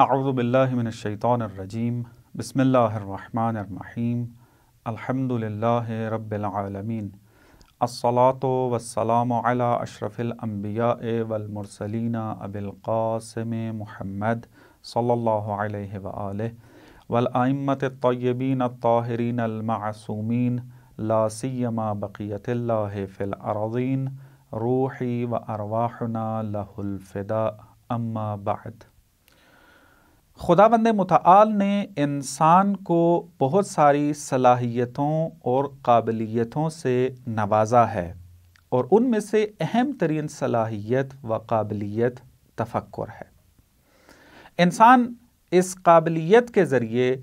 اعوذ باللہ من الشیطان الرجیم بسم اللہ الرحمن الرحیم الحمد للہ رب العالمین الصلاۃ والسلام علی اشرف الانبیاء والمرسلین ابی القاسم محمد صلی اللہ علیہ وآلہ والائمۃ الطیبین الطاہرین المعصومین لا سیما بقیت اللہ فی الارضین روحی و ارواحنا لہ الفداء اما بعد۔ خداوند متعال نے انسان کو بہت ساری صلاحیتوں اور قابلیتوں سے نوازا ہے، اور ان میں سے اہم ترین صلاحیت و قابلیت تفکر ہے۔ انسان اس قابلیت کے ذریعے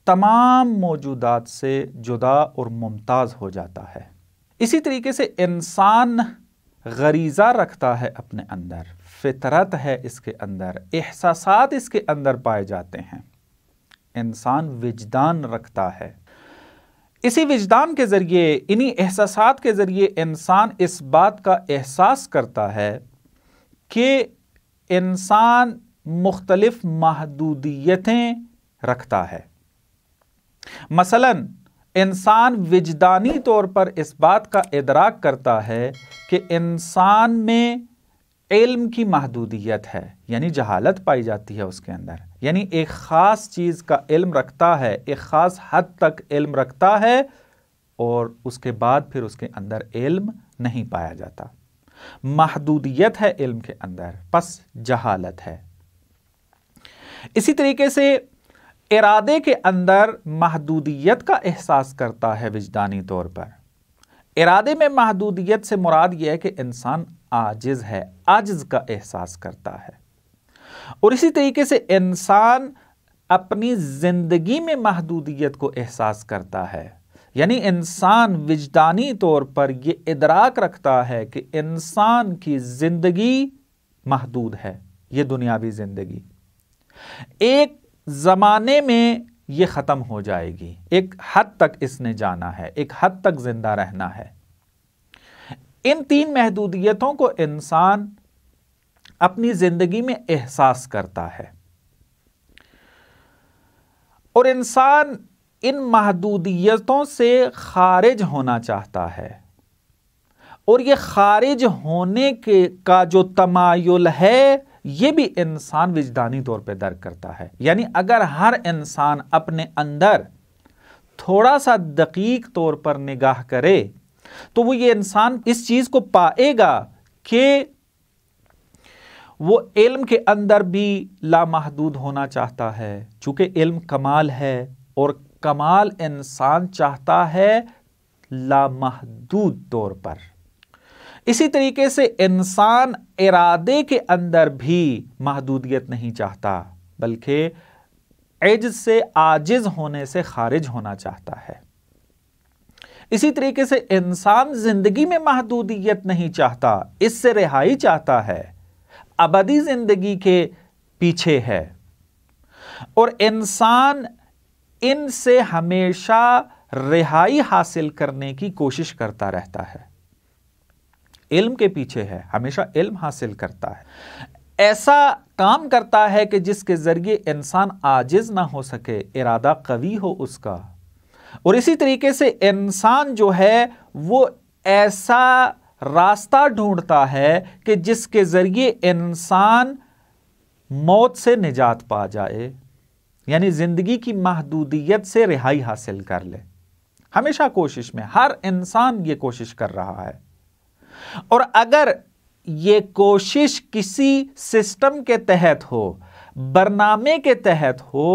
تمام موجودات سے جدا اور ممتاز ہو جاتا ہے۔ اسی طریقے سے انسان غریزہ رکھتا ہے اپنے اندر، فطرت ہے اس کے اندر، احساسات اس کے اندر پائے جاتے ہیں۔ انسان وجدان رکھتا ہے، اسی وجدان کے ذریعے، انہی احساسات کے ذریعے انسان اس بات کا احساس کرتا ہے کہ انسان مختلف محدودیتیں رکھتا ہے۔ مثلاً انسان وجدانی طور پر اس بات کا ادراک کرتا ہے کہ انسان میں علم کی محدودیت ہے، یعنی جہالت پائی جاتی ہے اس کے اندر، یعنی ایک خاص چیز کا علم رکھتا ہے، ایک خاص حد تک علم رکھتا ہے، اور اس کے بعد پھر اس کے اندر علم نہیں پایا جاتا۔ محدودیت ہے علم کے اندر، پس جہالت ہے۔ اسی طریقے سے ارادے کے اندر محدودیت کا احساس کرتا ہے وجدانی طور پر۔ ارادے میں محدودیت سے مراد یہ ہے کہ انسان عاجز ہے، عجز کا احساس کرتا ہے۔ اور اسی طریقے سے انسان اپنی زندگی میں محدودیت کو احساس کرتا ہے، یعنی انسان وجدانی طور پر یہ ادراک رکھتا ہے کہ انسان کی زندگی محدود ہے، یہ دنیاوی زندگی ایک زمانے میں یہ ختم ہو جائے گی، ایک حد تک اس نے جانا ہے، ایک حد تک زندہ رہنا ہے۔ ان تین محدودیتوں کو انسان اپنی زندگی میں احساس کرتا ہے، اور انسان ان محدودیتوں سے خارج ہونا چاہتا ہے، اور یہ خارج ہونے کا جو تمایل ہے یہ بھی انسان وجدانی طور پہ درک کرتا ہے۔ یعنی اگر ہر انسان اپنے اندر تھوڑا سا دقیق طور پر نگاہ کرے تو وہ یہ انسان اس چیز کو پائے گا کہ وہ علم کے اندر بھی لامحدود ہونا چاہتا ہے، چونکہ علم کمال ہے، اور کمال انسان چاہتا ہے لامحدود طور پر۔ اسی طریقے سے انسان ارادے کے اندر بھی محدودیت نہیں چاہتا، بلکہ عجز سے، عاجز ہونے سے خارج ہونا چاہتا ہے۔ اسی طریقے سے انسان زندگی میں محدودیت نہیں چاہتا، اس سے رہائی چاہتا ہے، ابدی زندگی کے پیچھے ہے، اور انسان ان سے ہمیشہ رہائی حاصل کرنے کی کوشش کرتا رہتا ہے، علم کے پیچھے ہے، ہمیشہ علم حاصل کرتا ہے، ایسا کام کرتا ہے کہ جس کے ذریعے انسان عاجز نہ ہو سکے، ارادہ قوی ہو اس کا۔ اور اسی طریقے سے انسان جو ہے وہ ایسا راستہ ڈھونڈتا ہے کہ جس کے ذریعے انسان موت سے نجات پا جائے، یعنی زندگی کی محدودیت سے رہائی حاصل کر لے۔ ہمیشہ کوشش میں ہر انسان یہ کوشش کر رہا ہے، اور اگر یہ کوشش کسی سسٹم کے تحت ہو، برنامے کے تحت ہو،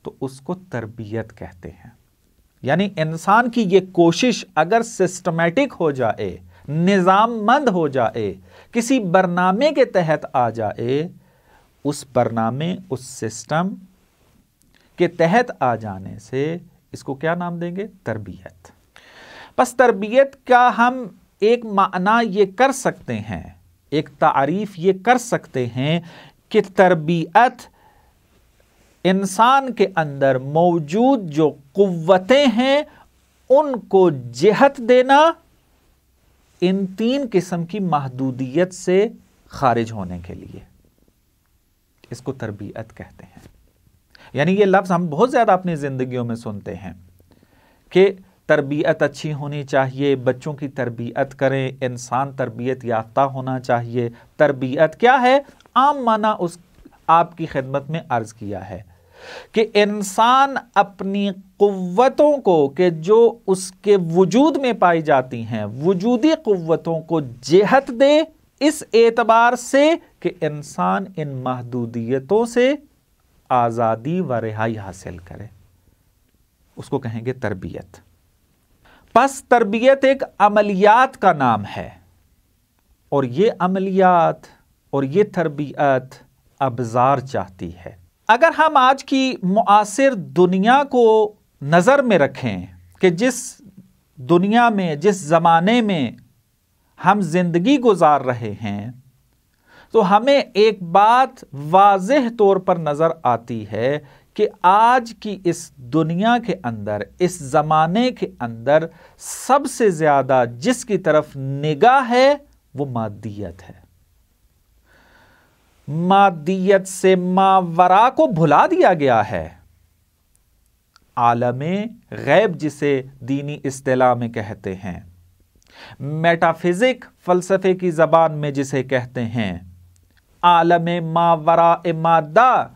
تو اس کو تربیت کہتے ہیں۔ یعنی انسان کی یہ کوشش اگر سسٹمیٹک ہو جائے، نظام مند ہو جائے، کسی برنامے کے تحت آ جائے، اس برنامے، اس سسٹم کے تحت آ جانے سے اس کو کیا نام دیں گے؟ تربیت۔ پس تربیت کا ہم ایک معنی یہ کر سکتے ہیں، ایک تعریف یہ کر سکتے ہیں کہ تربیت انسان کے اندر موجود جو قوتیں ہیں ان کو جہت دینا، ان تین قسم کی محدودیت سے خارج ہونے کے لیے۔ اس کو تربیت کہتے ہیں۔ یعنی یہ لفظ ہم بہت زیادہ اپنی زندگیوں میں سنتے ہیں کہ تربیت اچھی ہونی چاہیے، بچوں کی تربیت کریں، انسان تربیت یافتہ ہونا چاہیے۔ تربیت کیا ہے؟ عام معنی اس آپ کی خدمت میں عرض کیا ہے کہ انسان اپنی قوتوں کو کہ جو اس کے وجود میں پائی جاتی ہیں، وجودی قوتوں کو جہت دے، اس اعتبار سے کہ انسان ان محدودیتوں سے آزادی و رہائی حاصل کرے، اس کو کہیں گے تربیت۔ پس تربیت ایک عملیات کا نام ہے، اور یہ عملیات اور یہ تربیت ابزار چاہتی ہے۔ اگر ہم آج کی معاصر دنیا کو نظر میں رکھیں کہ جس دنیا میں، جس زمانے میں ہم زندگی گزار رہے ہیں، تو ہمیں ایک بات واضح طور پر نظر آتی ہے کہ آج کی اس دنیا کے اندر، اس زمانے کے اندر سب سے زیادہ جس کی طرف نگاہ ہے وہ مادیت ہے۔ مادیت سے ماورا کو بھلا دیا گیا ہے۔ عالم غیب جسے دینی اصطلاح میں کہتے ہیں، میٹافزک فلسفے کی زبان میں جسے کہتے ہیں، عالم ماورا مادہ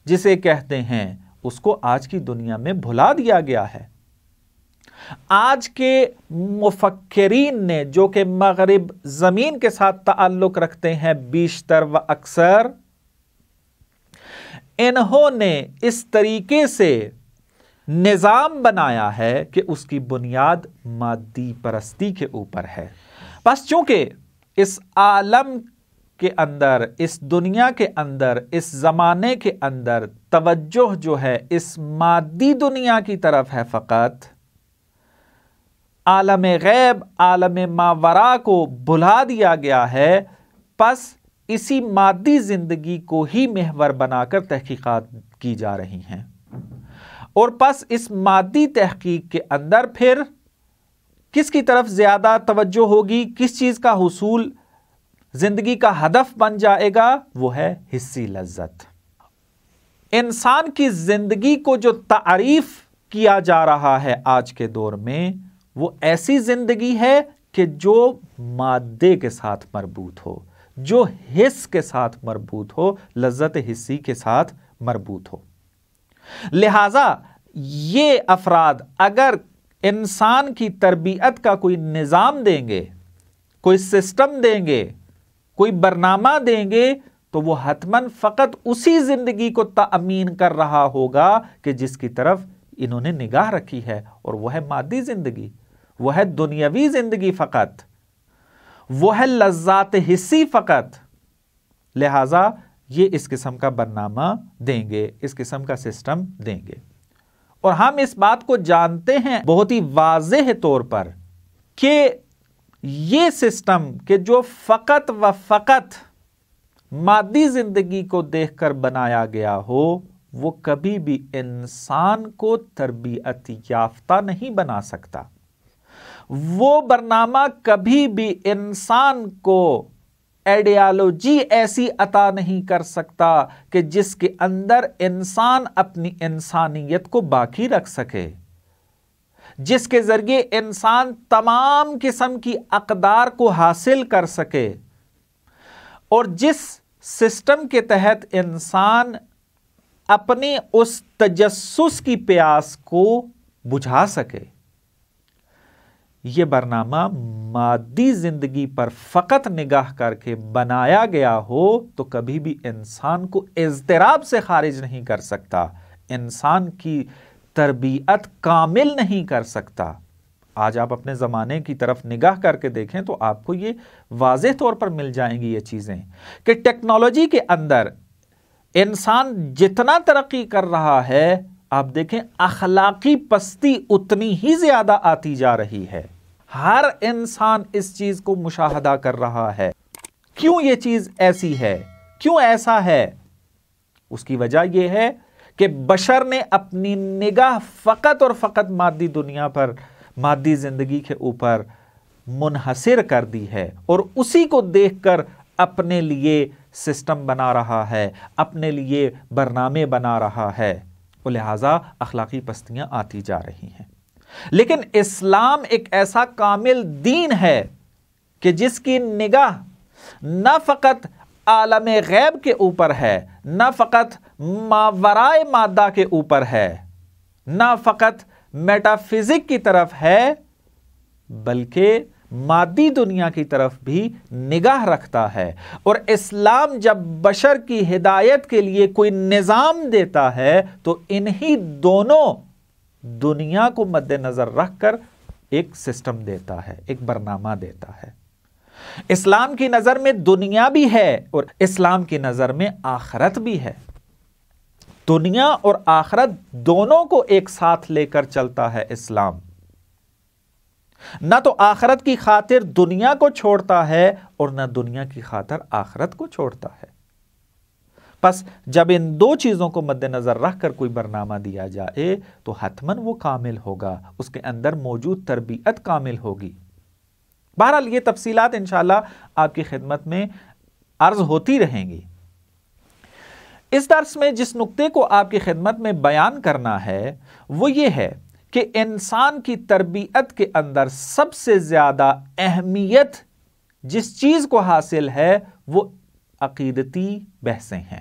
جسے کہتے ہیں، اس کو آج کی دنیا میں بھلا دیا گیا ہے۔ آج کے مفکرین نے، جو کہ مغرب زمین کے ساتھ تعلق رکھتے ہیں بیشتر و اکثر، انہوں نے اس طریقے سے نظام بنایا ہے کہ اس کی بنیاد مادی پرستی کے اوپر ہے۔ بس چونکہ اس عالم کے اندر، اس دنیا کے اندر، اس زمانے کے اندر توجہ جو ہے اس مادی دنیا کی طرف ہے، فقط عالم غیب، عالم ماورا کو بھلا دیا گیا ہے، پس اسی مادی زندگی کو ہی محور بنا کر تحقیقات کی جا رہی ہیں، اور پس اس مادی تحقیق کے اندر پھر کس کی طرف زیادہ توجہ ہوگی، کس چیز کا حصول زندگی کا ہدف بن جائے گا، وہ ہے حسی لذت۔ انسان کی زندگی کو جو تعریف کیا جا رہا ہے آج کے دور میں، وہ ایسی زندگی ہے کہ جو مادے کے ساتھ مربوط ہو، جو حس کے ساتھ مربوط ہو، لذت حسی کے ساتھ مربوط ہو۔ لہذا یہ افراد اگر انسان کی تربیت کا کوئی نظام دیں گے، کوئی سسٹم دیں گے، کوئی برنامہ دیں گے، تو وہ حتماً فقط اسی زندگی کو تأمین کر رہا ہوگا کہ جس کی طرف انہوں نے نگاہ رکھی ہے، اور وہ ہے مادی زندگی، وہ ہے دنیاوی زندگی فقط، وہ ہے لذات حسی فقط۔ لہذا یہ اس قسم کا برنامہ دیں گے، اس قسم کا سسٹم دیں گے، اور ہم اس بات کو جانتے ہیں بہت ہی واضح طور پر کہ یہ سسٹم کہ جو فقط و فقط مادی زندگی کو دیکھ کر بنایا گیا ہو، وہ کبھی بھی انسان کو تربیت یافتہ نہیں بنا سکتا۔ وہ برنامہ کبھی بھی انسان کو آئیڈیالوجی ایسی عطا نہیں کر سکتا کہ جس کے اندر انسان اپنی انسانیت کو باقی رکھ سکے، جس کے ذریعے انسان تمام قسم کی اقدار کو حاصل کر سکے، اور جس سسٹم کے تحت انسان اپنی اس تجسس کی پیاس کو بجھا سکے۔ یہ برنامہ مادی زندگی پر فقط نگاہ کر کے بنایا گیا ہو تو کبھی بھی انسان کو اضطراب سے خارج نہیں کر سکتا، انسان کی تربیت کامل نہیں کر سکتا۔ آج آپ اپنے زمانے کی طرف نگاہ کر کے دیکھیں تو آپ کو یہ واضح طور پر مل جائیں گی یہ چیزیں کہ ٹیکنالوجی کے اندر انسان جتنا ترقی کر رہا ہے، آپ دیکھیں اخلاقی پستی اتنی ہی زیادہ آتی جا رہی ہے۔ ہر انسان اس چیز کو مشاہدہ کر رہا ہے۔ کیوں یہ چیز ایسی ہے؟ کیوں ایسا ہے؟ اس کی وجہ یہ ہے کہ بشر نے اپنی نگاہ فقط اور فقط مادی دنیا پر، مادی زندگی کے اوپر منحصر کر دی ہے، اور اسی کو دیکھ کر اپنے لیے سسٹم بنا رہا ہے، اپنے لیے برنامے بنا رہا ہے، اور لہٰذا اخلاقی پستیاں آتی جا رہی ہیں۔ لیکن اسلام ایک ایسا کامل دین ہے کہ جس کی نگاہ نہ فقط عالم غیب کے اوپر ہے، نہ فقط ماورائے مادہ کے اوپر ہے، نہ فقط میٹا فزک کی طرف ہے، بلکہ مادی دنیا کی طرف بھی نگاہ رکھتا ہے۔ اور اسلام جب بشر کی ہدایت کے لیے کوئی نظام دیتا ہے تو انہی دونوں دنیا کو مد نظر رکھ کر ایک سسٹم دیتا ہے، ایک برنامہ دیتا ہے۔ اسلام کی نظر میں دنیا بھی ہے اور اسلام کی نظر میں آخرت بھی ہے۔ دنیا اور آخرت دونوں کو ایک ساتھ لے کر چلتا ہے اسلام، نہ تو آخرت کی خاطر دنیا کو چھوڑتا ہے اور نہ دنیا کی خاطر آخرت کو چھوڑتا ہے۔ پس جب ان دو چیزوں کو مد نظر رکھ کر کوئی برنامہ دیا جائے تو حتماً وہ کامل ہوگا، اس کے اندر موجود تربیت کامل ہوگی۔ بہرحال یہ تفصیلات انشاءاللہ آپ کی خدمت میں عرض ہوتی رہیں گی۔ اس درس میں جس نقطے کو آپ کی خدمت میں بیان کرنا ہے وہ یہ ہے کہ انسان کی تربیت کے اندر سب سے زیادہ اہمیت جس چیز کو حاصل ہے وہ عقیدتی بحثیں ہیں۔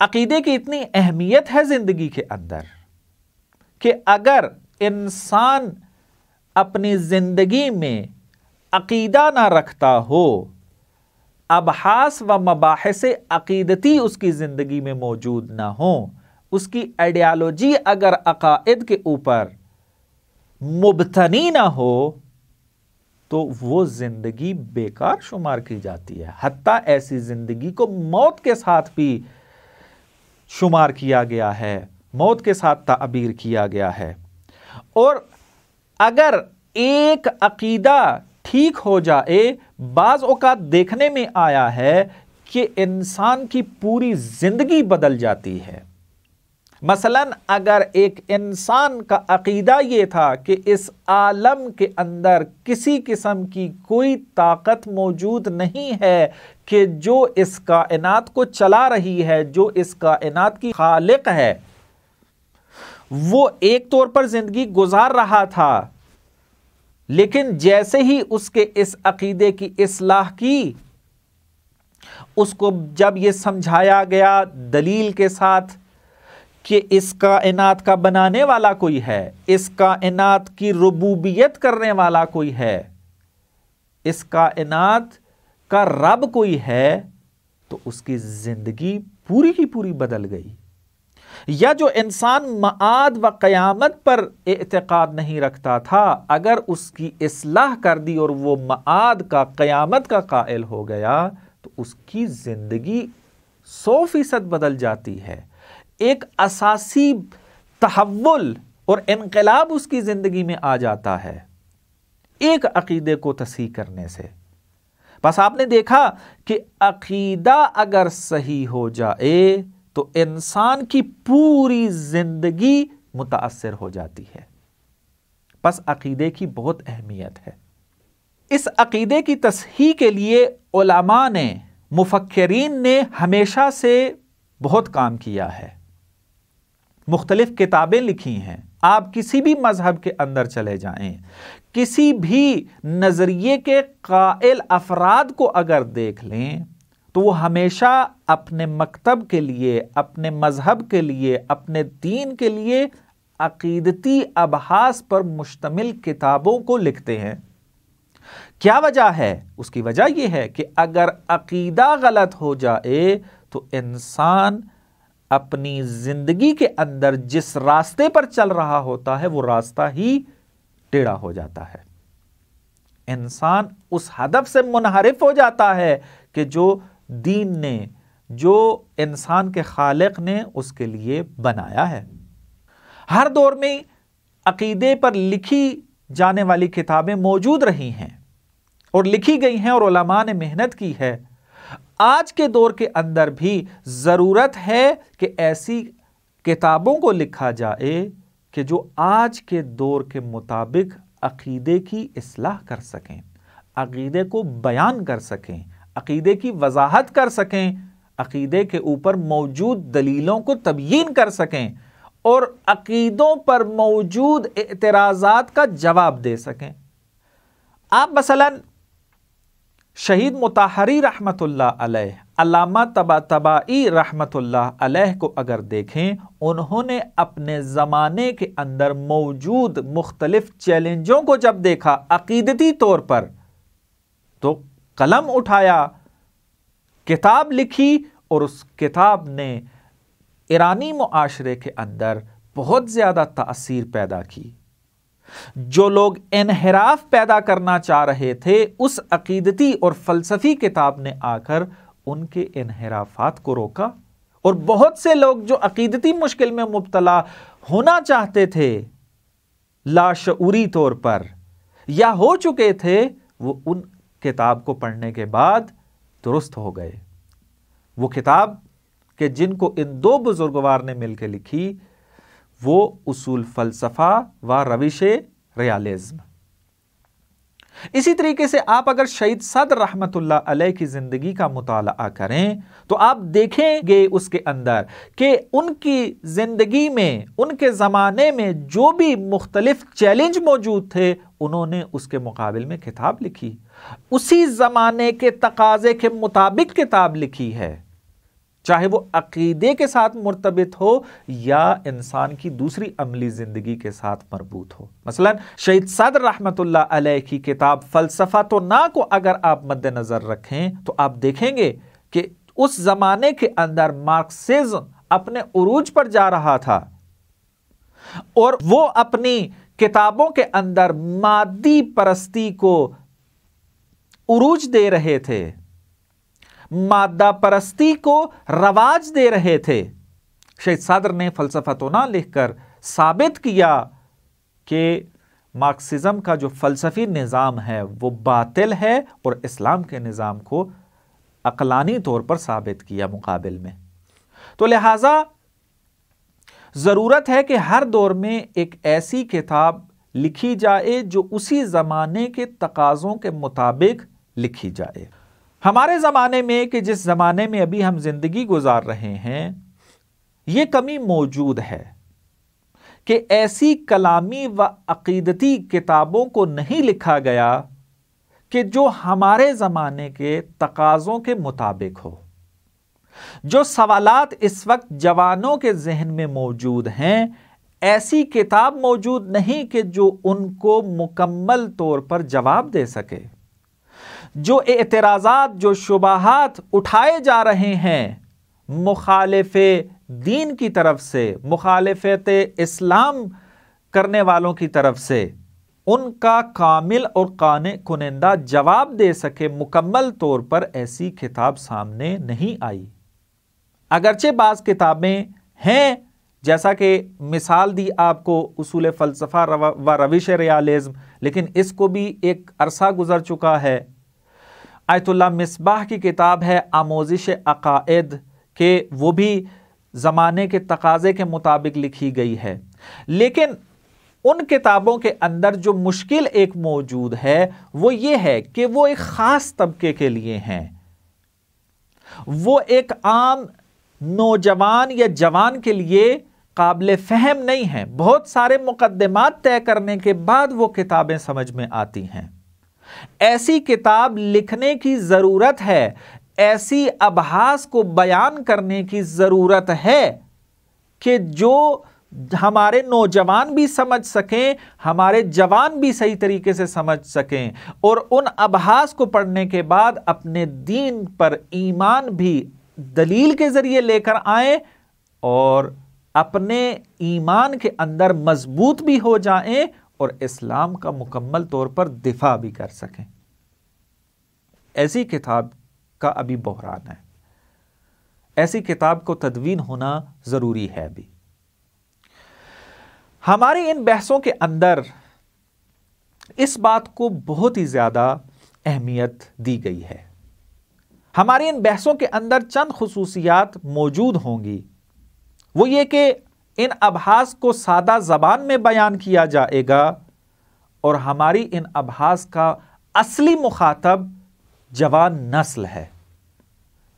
عقیدے کی اتنی اہمیت ہے زندگی کے اندر کہ اگر انسان اپنی زندگی میں عقیدہ نہ رکھتا ہو، ابحاث و مباحث عقیدتی اس کی زندگی میں موجود نہ ہوں، اس کی آئیڈیالوجی اگر عقائد کے اوپر مبتنی نہ ہو تو وہ زندگی بیکار شمار کی جاتی ہے۔ حتیٰ ایسی زندگی کو موت کے ساتھ بھی شمار کیا گیا ہے، موت کے ساتھ تعبیر کیا گیا ہے۔ اور اگر ایک عقیدہ ٹھیک ہو جائے، بعض اوقات دیکھنے میں آیا ہے کہ انسان کی پوری زندگی بدل جاتی ہے۔ مثلاً اگر ایک انسان کا عقیدہ یہ تھا کہ اس عالم کے اندر کسی قسم کی کوئی طاقت موجود نہیں ہے کہ جو اس کائنات کو چلا رہی ہے، جو اس کائنات کی خالق ہے، وہ ایک طور پر زندگی گزار رہا تھا، لیکن جیسے ہی اس کے اس عقیدے کی اصلاح کی، اس کو جب یہ سمجھایا گیا دلیل کے ساتھ کہ اس کائنات کا بنانے والا کوئی ہے، اس کائنات کی ربوبیت کرنے والا کوئی ہے، اس کائنات کا رب کوئی ہے، تو اس کی زندگی پوری کی پوری بدل گئی۔ یا جو انسان معاد و قیامت پر اعتقاد نہیں رکھتا تھا، اگر اس کی اصلاح کر دی اور وہ معاد کا، قیامت کا قائل ہو گیا تو اس کی زندگی 100% بدل جاتی ہے۔ ایک اساسی تحول اور انقلاب اس کی زندگی میں آ جاتا ہے ایک عقیدے کو تصحیح کرنے سے۔ بس آپ نے دیکھا کہ عقیدہ اگر صحیح ہو جائے تو انسان کی پوری زندگی متاثر ہو جاتی ہے۔ بس عقیدے کی بہت اہمیت ہے۔ اس عقیدے کی تصحیح کے لیے علماء نے، مفکرین نے ہمیشہ سے بہت کام کیا ہے، مختلف کتابیں لکھی ہیں۔ آپ کسی بھی مذہب کے اندر چلے جائیں، کسی بھی نظریے کے قائل افراد کو اگر دیکھ لیں تو وہ ہمیشہ اپنے مکتب کے لیے، اپنے مذہب کے لیے، اپنے دین کے لیے عقیدتی ابحاث پر مشتمل کتابوں کو لکھتے ہیں۔ کیا وجہ ہے؟ اس کی وجہ یہ ہے کہ اگر عقیدہ غلط ہو جائے تو انسان اپنی زندگی کے اندر جس راستے پر چل رہا ہوتا ہے وہ راستہ ہی ٹیڑھا ہو جاتا ہے۔ انسان اس ہدف سے منحرف ہو جاتا ہے کہ جو دین نے، جو انسان کے خالق نے اس کے لیے بنایا ہے۔ ہر دور میں عقیدے پر لکھی جانے والی کتابیں موجود رہی ہیں اور لکھی گئی ہیں اور علماء نے محنت کی ہے۔ آج کے دور کے اندر بھی ضرورت ہے کہ ایسی کتابوں کو لکھا جائے کہ جو آج کے دور کے مطابق عقیدے کی اصلاح کر سکیں، عقیدے کو بیان کر سکیں، عقیدے کی وضاحت کر سکیں، عقیدے کے اوپر موجود دلیلوں کو تبیین کر سکیں اور عقیدوں پر موجود اعتراضات کا جواب دے سکیں۔ آپ مثلا شہید مطہری رحمت اللہ علیہ، علامہ طباطبائی رحمت اللہ علیہ کو اگر دیکھیں، انہوں نے اپنے زمانے کے اندر موجود مختلف چیلنجوں کو جب دیکھا عقیدتی طور پر، تو قلم اٹھایا، کتاب لکھی، اور اس کتاب نے ایرانی معاشرے کے اندر بہت زیادہ تاثیر پیدا کی۔ جو لوگ انحراف پیدا کرنا چاہ رہے تھے، اس عقیدتی اور فلسفی کتاب نے آ کر ان کے انحرافات کو روکا، اور بہت سے لوگ جو عقیدتی مشکل میں مبتلا ہونا چاہتے تھے لاشعوری طور پر یا ہو چکے تھے، وہ ان کتاب کو پڑھنے کے بعد درست ہو گئے۔ وہ کتاب کہ جن کو ان دو بزرگوار نے مل کے لکھی، وہ اصول فلسفہ و روش ریالزم۔ اسی طریقے سے آپ اگر شہید صدر رحمت اللہ علیہ کی زندگی کا مطالعہ کریں تو آپ دیکھیں گے اس کے اندر کہ ان کی زندگی میں، ان کے زمانے میں جو بھی مختلف چیلنج موجود تھے، انہوں نے اس کے مقابل میں کتاب لکھی، اسی زمانے کے تقاضے کے مطابق کتاب لکھی ہے، چاہے وہ عقیدے کے ساتھ مرتبط ہو یا انسان کی دوسری عملی زندگی کے ساتھ مربوط ہو۔ مثلا شہید صدر رحمت اللہ علیہ کی کتاب فلسفہ تو نا کو اگر آپ مد نظر رکھیں تو آپ دیکھیں گے کہ اس زمانے کے اندر مارکسزم اپنے عروج پر جا رہا تھا، اور وہ اپنی کتابوں کے اندر مادی پرستی کو عروج دے رہے تھے، مادہ پرستی کو رواج دے رہے تھے۔ شہید صدر نے فلسفہ تو نہ لکھ کر ثابت کیا کہ مارکسزم کا جو فلسفی نظام ہے وہ باطل ہے، اور اسلام کے نظام کو عقلانی طور پر ثابت کیا مقابل میں۔ تو لہٰذا ضرورت ہے کہ ہر دور میں ایک ایسی کتاب لکھی جائے جو اسی زمانے کے تقاضوں کے مطابق لکھی جائے۔ ہمارے زمانے میں کہ جس زمانے میں ابھی ہم زندگی گزار رہے ہیں، یہ کمی موجود ہے کہ ایسی کلامی و عقیدتی کتابوں کو نہیں لکھا گیا کہ جو ہمارے زمانے کے تقاضوں کے مطابق ہو۔ جو سوالات اس وقت جوانوں کے ذہن میں موجود ہیں، ایسی کتاب موجود نہیں کہ جو ان کو مکمل طور پر جواب دے سکے۔ جو اعتراضات، جو شبہات اٹھائے جا رہے ہیں مخالف دین کی طرف سے، مخالفت اسلام کرنے والوں کی طرف سے، ان کا کامل اور قانع کنندہ جواب دے سکے مکمل طور پر ایسی کتاب سامنے نہیں آئی۔ اگرچہ بعض کتابیں ہیں، جیسا کہ مثال دی آپ کو اصول فلسفہ و روش ریالزم، لیکن اس کو بھی ایک عرصہ گزر چکا ہے۔ آیت اللہ مصباح کی کتاب ہے آموزش عقائد، کہ وہ بھی زمانے کے تقاضے کے مطابق لکھی گئی ہے، لیکن ان کتابوں کے اندر جو مشکل ایک موجود ہے وہ یہ ہے کہ وہ ایک خاص طبقے کے لیے ہیں، وہ ایک عام نوجوان یا جوان کے لیے قابل فہم نہیں ہیں۔ بہت سارے مقدمات طے کرنے کے بعد وہ کتابیں سمجھ میں آتی ہیں۔ ایسی کتاب لکھنے کی ضرورت ہے، ایسی ابحاث کو بیان کرنے کی ضرورت ہے کہ جو ہمارے نوجوان بھی سمجھ سکیں، ہمارے جوان بھی صحیح طریقے سے سمجھ سکیں، اور ان ابحاث کو پڑھنے کے بعد اپنے دین پر ایمان بھی دلیل کے ذریعے لے کر آئیں اور اپنے ایمان کے اندر مضبوط بھی ہو جائیں اور اسلام کا مکمل طور پر دفاع بھی کر سکیں۔ ایسی کتاب کا ابھی بحران ہے، ایسی کتاب کو تدوین ہونا ضروری ہے ابھی۔ ہماری ان بحثوں کے اندر اس بات کو بہت ہی زیادہ اہمیت دی گئی ہے۔ ہماری ان بحثوں کے اندر چند خصوصیات موجود ہوں گی، وہ یہ کہ ان ابحاث کو سادہ زبان میں بیان کیا جائے گا، اور ہماری ان ابحاث کا اصلی مخاطب جوان نسل ہے،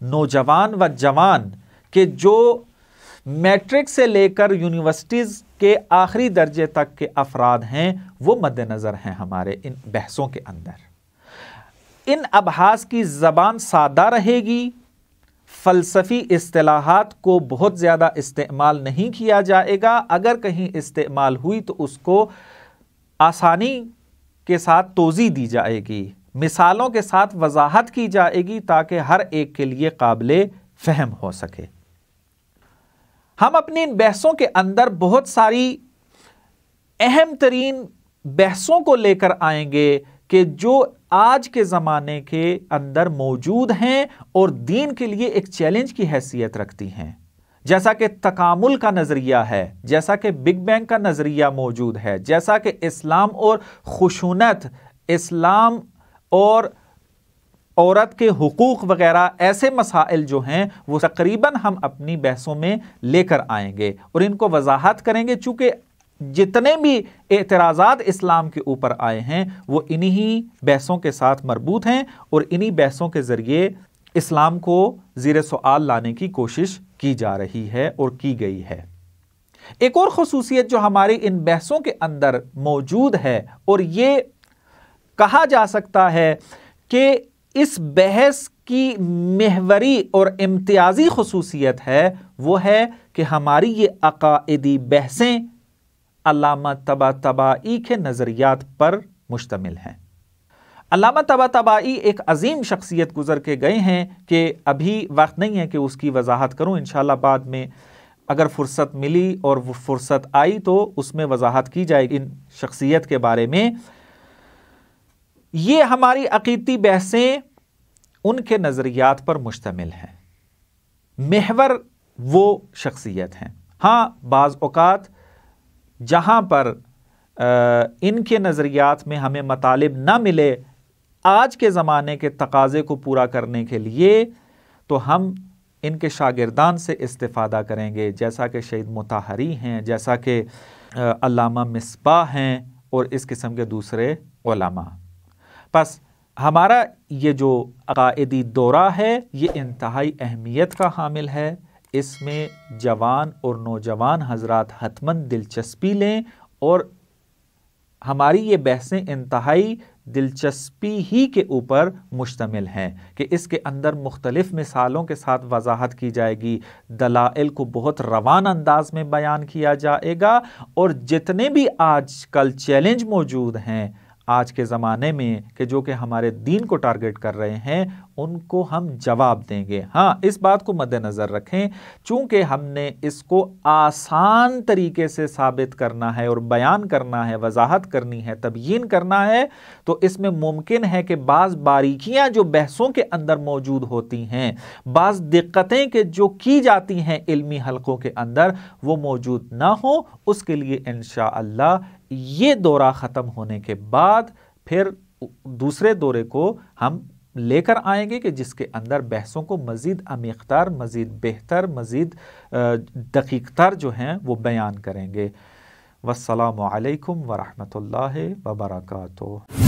نوجوان و جوان کہ جو میٹرک سے لے کر یونیورسٹیز کے آخری درجے تک کے افراد ہیں، وہ مد نظر ہیں ہمارے ان بحثوں کے اندر۔ ان ابحاث کی زبان سادہ رہے گی، فلسفی اصطلاحات کو بہت زیادہ استعمال نہیں کیا جائے گا، اگر کہیں استعمال ہوئی تو اس کو آسانی کے ساتھ توضیح دی جائے گی، مثالوں کے ساتھ وضاحت کی جائے گی تاکہ ہر ایک کے لیے قابل فہم ہو سکے۔ ہم اپنی ان بحثوں کے اندر بہت ساری اہم ترین بحثوں کو لے کر آئیں گے کہ جو آج کے زمانے کے اندر موجود ہیں اور دین کے لیے ایک چیلنج کی حیثیت رکھتی ہیں، جیسا کہ تکامل کا نظریہ ہے، جیسا کہ بگ بینگ کا نظریہ موجود ہے، جیسا کہ اسلام اور خشونت، اسلام اور عورت کے حقوق وغیرہ، ایسے مسائل جو ہیں وہ تقریباً ہم اپنی بحثوں میں لے کر آئیں گے اور ان کو وضاحت کریں گے، چونکہ جتنے بھی اعتراضات اسلام کے اوپر آئے ہیں وہ انہی بحثوں کے ساتھ مربوط ہیں اور انہی بحثوں کے ذریعے اسلام کو زیر سوال لانے کی کوشش کی جا رہی ہے اور کی گئی ہے۔ ایک اور خصوصیت جو ہماری ان بحثوں کے اندر موجود ہے اور یہ کہا جا سکتا ہے کہ اس بحث کی محوری اور امتیازی خصوصیت ہے، وہ ہے کہ ہماری یہ عقائدی بحثیں علامہ طباطبائی کے نظریات پر مشتمل ہیں۔ علامہ طباطبائی ایک عظیم شخصیت گزر کے گئے ہیں کہ ابھی وقت نہیں ہے کہ اس کی وضاحت کروں، انشاءاللہ بعد میں اگر فرصت ملی اور وہ فرصت آئی تو اس میں وضاحت کی جائے گی ان شخصیت کے بارے میں۔ یہ ہماری عقیدتی بحثیں ان کے نظریات پر مشتمل ہیں، محور وہ شخصیت ہیں۔ ہاں بعض اوقات جہاں پر ان کے نظریات میں ہمیں مطالب نہ ملے آج کے زمانے کے تقاضے کو پورا کرنے کے لیے، تو ہم ان کے شاگردان سے استفادہ کریں گے، جیسا کہ شہید مطہری ہیں، جیسا کہ علامہ مصباح ہیں اور اس قسم کے دوسرے علماء۔ پس ہمارا یہ جو عقائدی دورہ ہے یہ انتہائی اہمیت کا حامل ہے، اس میں جوان اور نوجوان حضرات حتماً دلچسپی لیں اور ہماری یہ بحثیں انتہائی دلچسپی ہی کے اوپر مشتمل ہیں کہ اس کے اندر مختلف مثالوں کے ساتھ وضاحت کی جائے گی، دلائل کو بہت روان انداز میں بیان کیا جائے گا اور جتنے بھی آج کل چیلنج موجود ہیں آج کے زمانے میں کہ جو کہ ہمارے دین کو ٹارگٹ کر رہے ہیں ان کو ہم جواب دیں گے۔ ہاں اس بات کو مد نظر رکھیں چونکہ ہم نے اس کو آسان طریقے سے ثابت کرنا ہے اور بیان کرنا ہے، وضاحت کرنی ہے، تبیین کرنا ہے، تو اس میں ممکن ہے کہ بعض باریکیاں جو بحثوں کے اندر موجود ہوتی ہیں، بعض دقتیں کہ جو کی جاتی ہیں علمی حلقوں کے اندر وہ موجود نہ ہوں۔ اس کے لیے انشاءاللہ یہ دورہ ختم ہونے کے بعد پھر دوسرے دورے کو ہم لے کر آئیں گے کہ جس کے اندر بحثوں کو مزید عمیق تر، مزید بہتر، مزید دقیق تر جو ہیں وہ بیان کریں گے۔ والسلام علیکم ورحمۃ اللہ وبرکاتہ۔